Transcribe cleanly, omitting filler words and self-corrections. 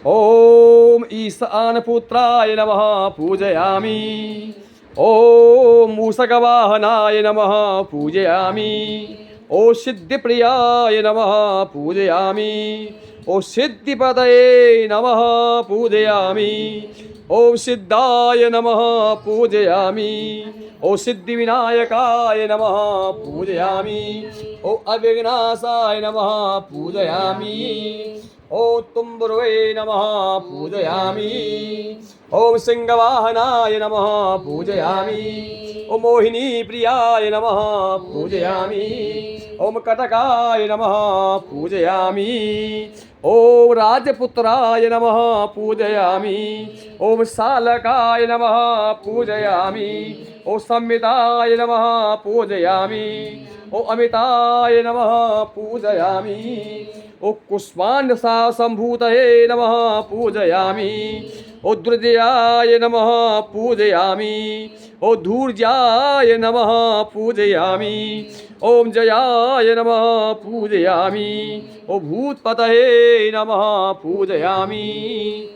ॐ ईशानपुत्राय नमः पूजयामि। ॐ मूषकवाहनाय नमः पूजयामि। ॐ सिद्धिप्रियाय नमः पूजयामि। ॐ सिद्धिपतये नमः पूजयामि। ॐ सिद्धाय नमः पूजयामि। ॐ सिद्धिविनायकाय नमः पूजयामि। ॐ अविघ्नाशाय नमः पूजयामि। ॐ तुम्बुर्वे नमः पूजयामि। ॐ सिंहवाहनाय नमः पूजयामि। ॐ मोहिनी प्रियाय नमः पूजयामि। ॐ कटकाय नमः पूजयामि। ॐ राजपुत्राय नमः पूजयामि। ॐ शालकाय नमः पूजयामि। ॐ संहिताय नमः पूजयामि। ॐ अमिताय नमः पूजयामि। ॐ कुष्माण्डसम्भूतये नमः पूजयामि। ॐ द्रुजयाय नमः पूजयामि। ॐ धूर्जाय नमः पूजयामि। ॐ जयाय नमः पूजयामि। ॐ भूतपतये नमः पूजयामि।